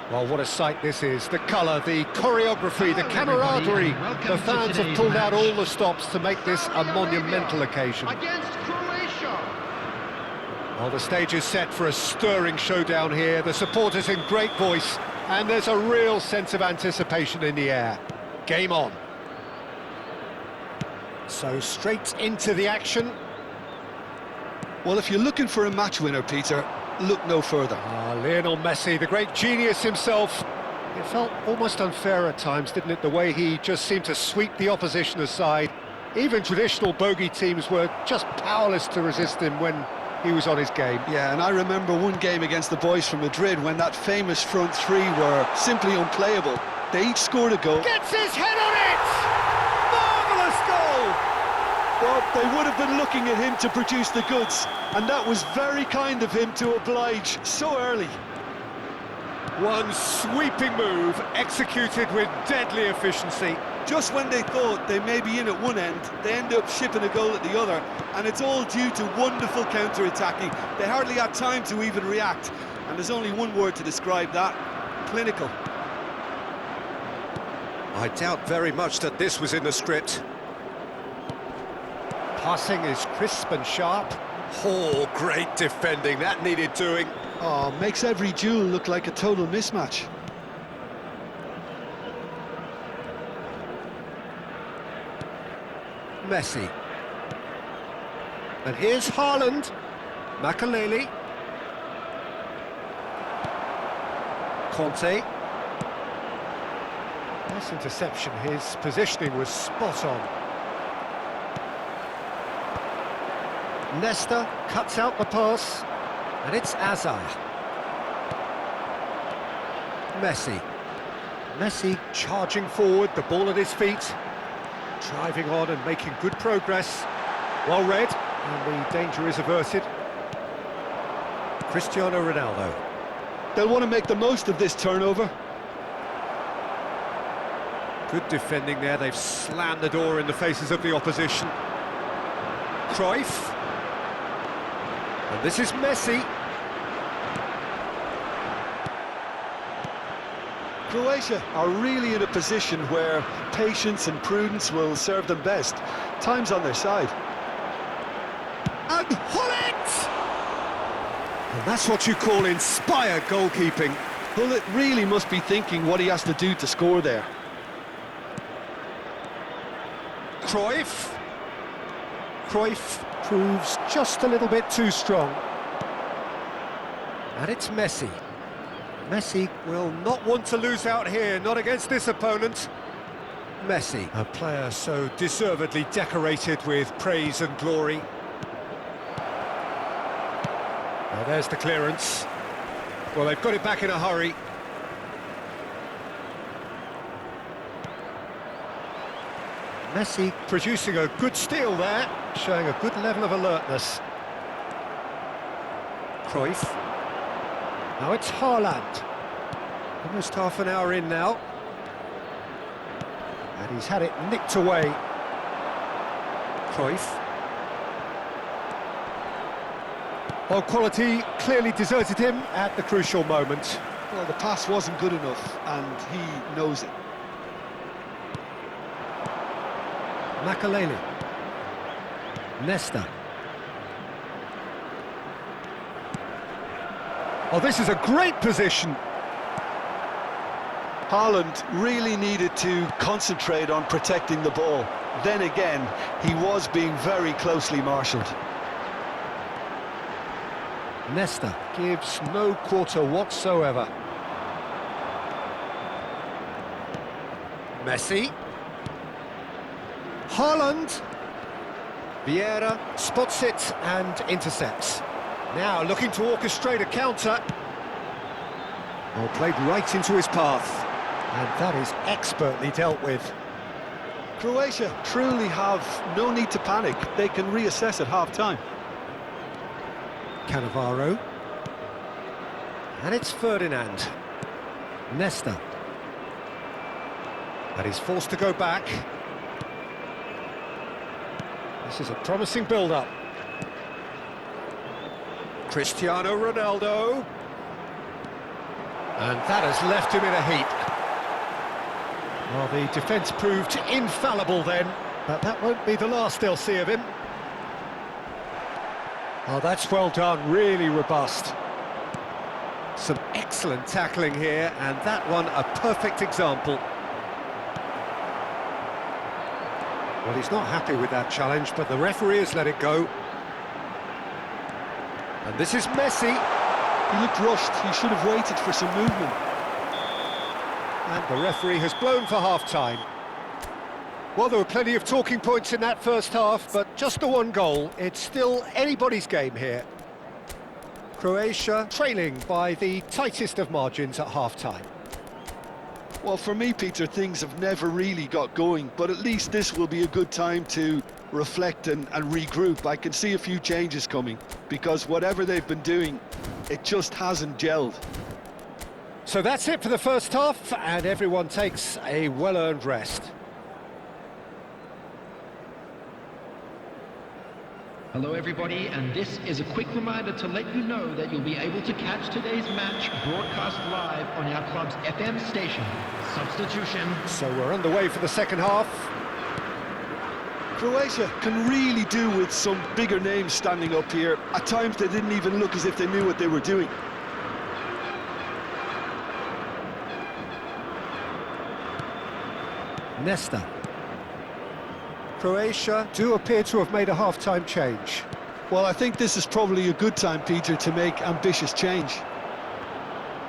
Well, what a sight this is. The colour, the choreography, the camaraderie. The fans have pulled out all the stops to make this a monumental occasion. Against Croatia. Well, the stage is set for a stirring showdown here. The supporters in great voice, and there's a real sense of anticipation in the air. Game on. So straight into the action. Well, if you're looking for a match winner, Peter, look no further. Lionel Messi, the great genius himself. It felt almost unfair at times, didn't it, the way he just seemed to sweep the opposition aside. Even traditional bogey teams were just powerless to resist him when he was on his game. Yeah, and I remember one game against the boys from Madrid when that famous front three were simply unplayable. They each scored a goal. Gets his head on it! Marvellous goal! Well, they would have been looking at him to produce the goods, and that was very kind of him to oblige so early. One sweeping move, executed with deadly efficiency. Just when they thought they may be in at one end, they end up shipping a goal at the other, and it's all due to wonderful counter-attacking. They hardly had time to even react, and there's only one word to describe that: clinical. I doubt very much that this was in the script. Passing is crisp and sharp. Oh, great defending, that needed doing. Oh, makes every duel look like a total mismatch. Messi. And here's Haaland. Makaleli. Conte. Nice interception, his positioning was spot on. Nesta cuts out the pass, and it's Azar. Messi charging forward, the ball at his feet, driving on and making good progress. Well read, and the danger is averted. Cristiano Ronaldo. They'll want to make the most of this turnover. Good defending there, they've slammed the door in the faces of the opposition. Cruyff. And this is Messi. Croatia are really in a position where patience and prudence will serve them best. Time's on their side. And Hullet! And that's what you call inspired goalkeeping. Hullet really must be thinking what he has to do to score there. Cruyff. Cruyff proves just a little bit too strong. And it's Messi. Messi will not want to lose out here, not against this opponent. Messi, a player so deservedly decorated with praise and glory. Well, there's the clearance. Well, they've got it back in a hurry. Messi producing a good steal there, showing a good level of alertness. Cruyff. Now it's Haaland. Almost half an hour in now. And he's had it nicked away. Cruyff. Well, quality clearly deserted him at the crucial moment. Well, the pass wasn't good enough, and he knows it. Makalele. Nesta. Oh, this is a great position. Haaland really needed to concentrate on protecting the ball. Then again, he was being very closely marshalled. Nesta gives no quarter whatsoever. Messi. Haaland. Vieira spots it and intercepts. Now looking to orchestrate a counter. Well, played right into his path. And that is expertly dealt with. Croatia truly have no need to panic. They can reassess at half-time. Cannavaro. And it's Ferdinand. Nesta. But he's forced to go back. This is a promising build-up. Cristiano Ronaldo. And that has left him in a heap. Well, the defence proved infallible then, but that won't be the last they'll see of him. Oh, that's well done, really robust. Some excellent tackling here, and that one a perfect example. Well, he's not happy with that challenge, but the referee has let it go. And this is Messi. He looked rushed. He should have waited for some movement. And the referee has blown for half-time. Well, there were plenty of talking points in that first half, but just the one goal. It's still anybody's game here. Croatia trailing by the tightest of margins at half-time. Well, for me, Peter, things have never really got going, but at least this will be a good time to reflect and regroup. I can see a few changes coming, because whatever they've been doing, it just hasn't gelled. So that's it for the first half, and everyone takes a well-earned rest. Hello everybody, and this is a quick reminder to let you know that you'll be able to catch today's match broadcast live on our club's FM station. Substitution. So we're underway for the second half. Croatia can really do with some bigger names standing up here. At times they didn't even look as if they knew what they were doing. Nesta. Croatia do appear to have made a half-time change. Well, I think this is probably a good time, Peter, to make ambitious change.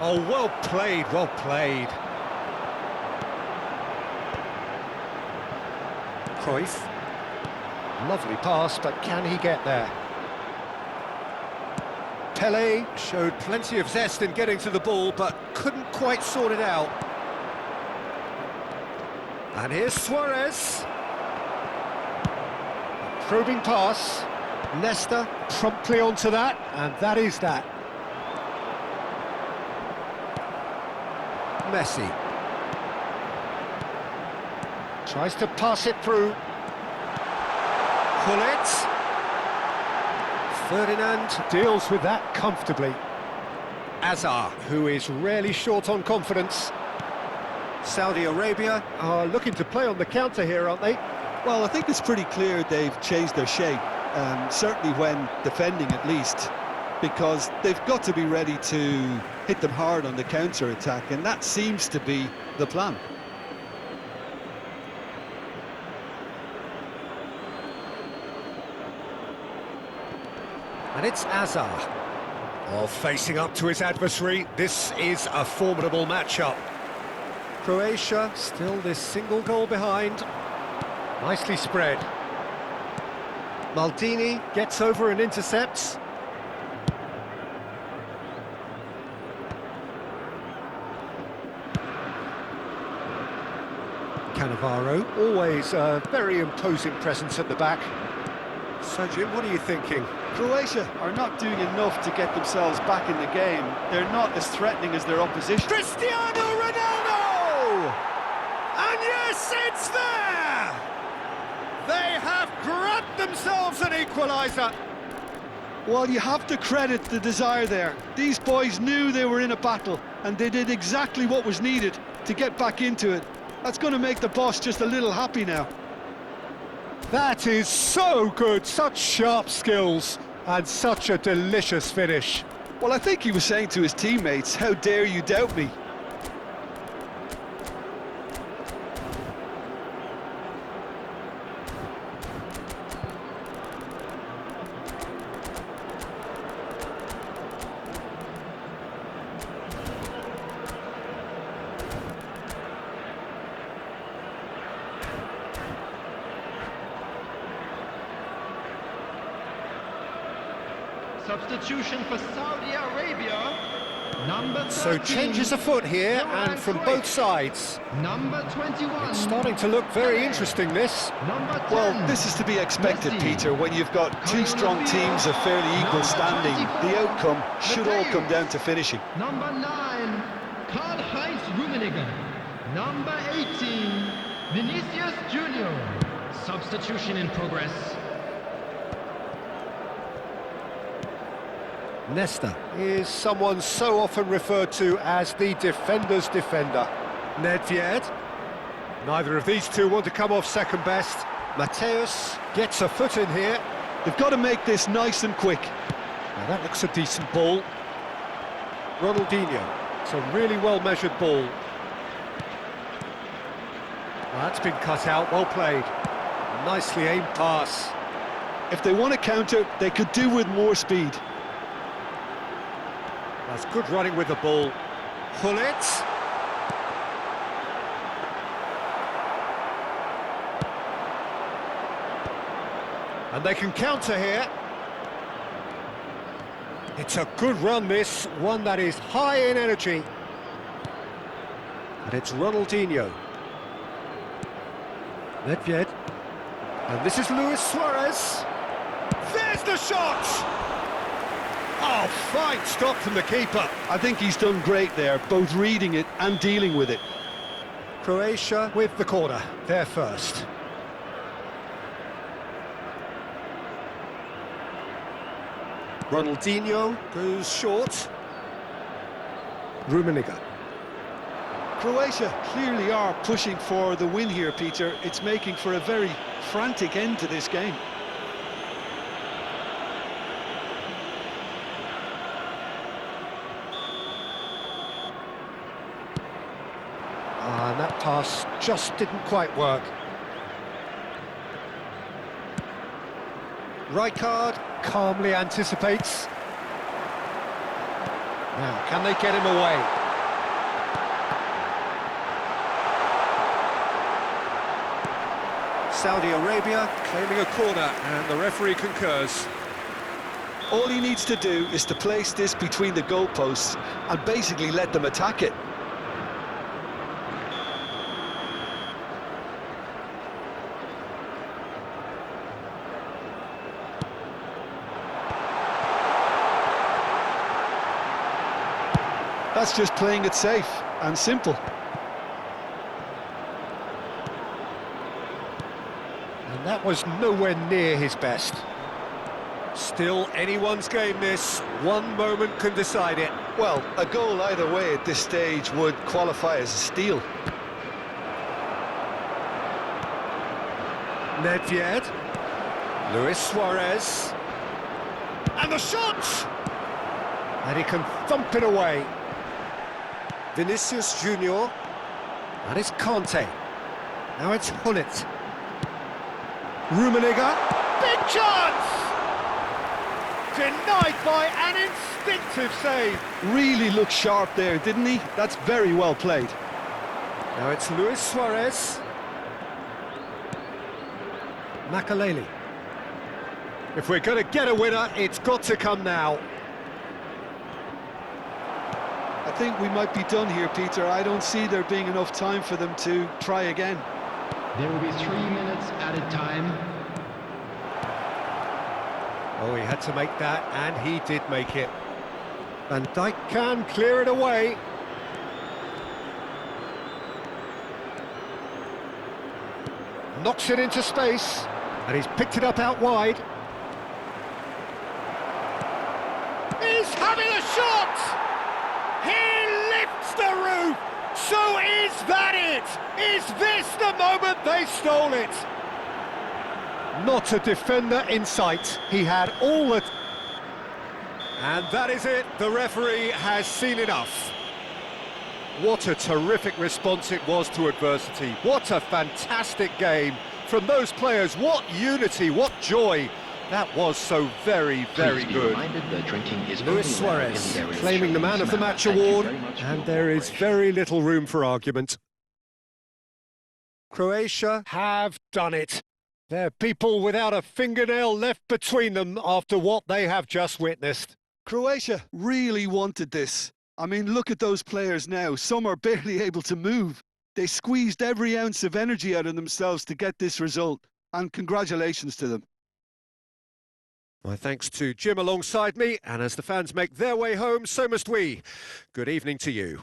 Oh, well played, well played. Cruyff. Lovely pass, but can he get there? Pelé showed plenty of zest in getting to the ball, but couldn't quite sort it out. And here's Suarez. Probing pass. Nesta promptly onto that, and that is that. Messi. Tries to pass it through. Hullet. Ferdinand deals with that comfortably. Azar, who is really short on confidence. Saudi Arabia are looking to play on the counter here, aren't they? Well, I think it's pretty clear they've changed their shape, certainly when defending at least, because they've got to be ready to hit them hard on the counter-attack, and that seems to be the plan. And it's Azar. Oh, facing up to his adversary, this is a formidable matchup. Croatia still this single goal behind. Nicely spread. Maldini gets over and intercepts. Cannavaro, always a very imposing presence at the back. So, Jim, what are you thinking? Croatia are not doing enough to get themselves back in the game. They're not as threatening as their opposition. Cristiano Ronaldo! And yes, it's there! They have grabbed themselves an equaliser. Well, you have to credit the desire there. These boys knew they were in a battle, and they did exactly what was needed to get back into it. That's going to make the boss just a little happy now. That is so good, such sharp skills, and such a delicious finish. Well, I think he was saying to his teammates, how dare you doubt me? Substitution for Saudi Arabia. Number 13. So changes afoot here, and from both sides. Number 21. It's starting to look very interesting, this. Number 10. Well, this is to be expected, Messi. Peter, when you've got two strong teams of fairly equal Number standing. 24. The outcome should all come down to finishing. Number 9, Karl-Heinz Rummenigge. Number 18, Vinicius Junior. Substitution in progress. Nesta is someone so often referred to as the defender's defender. Nedved. Neither of these two want to come off second best. Mateus gets a foot in here. They've got to make this nice and quick. Now that looks a decent ball. Ronaldinho. It's a really well-measured ball. Well, that's been cut out, well played. Nicely aimed pass. If they want to counter, they could do with more speed. That's good running with the ball. Hullet. And they can counter here. It's a good run, this, one that is high in energy. And it's Ronaldinho. Nedved. And this is Luis Suarez. There's the shot! Oh, fine stop from the keeper. I think he's done great there, both reading it and dealing with it. Croatia with the corner, they're first. Ronaldinho goes short. Rummenigge. Croatia clearly are pushing for the win here, Peter. It's making for a very frantic end to this game. And that pass just didn't quite work. Rijkaard calmly anticipates. Now, can they get him away? Saudi Arabia claiming a corner, and the referee concurs. All he needs to do is to place this between the goalposts and basically let them attack it. That's just playing it safe and simple. And that was nowhere near his best. Still anyone's game this, one moment can decide it. Well, a goal either way at this stage would qualify as a steal. Nedved. Luis Suarez. And the shot! And he can thump it away. Vinicius Junior. And it's Conte. Now it's Hullet. Rummenigge. Big chance! Denied by an instinctive save. Really looked sharp there, didn't he? That's very well played. Now it's Luis Suarez. Makaleli. If we're going to get a winner, it's got to come now. I think we might be done here, Peter. I don't see there being enough time for them to try again. There will be 3 minutes added time. Oh, he had to make that, and he did make it. Van Dijk can clear it away. Knocks it into space, and he's picked it up out wide. He's having a shot! He lifts the roof! So is that it? Is this the moment they stole it? Not a defender in sight. He had all the... And that is it. The referee has seen enough. What a terrific response it was to adversity. What a fantastic game from those players. What unity, what joy. That was so very, very good. Luis Suarez claiming the Man of the Match award, and there is very little room for argument. Croatia have done it. They're people without a fingernail left between them after what they have just witnessed. Croatia really wanted this. I mean, look at those players now. Some are barely able to move. They squeezed every ounce of energy out of themselves to get this result, and congratulations to them. My thanks to Jim alongside me, and as the fans make their way home, so must we. Good evening to you.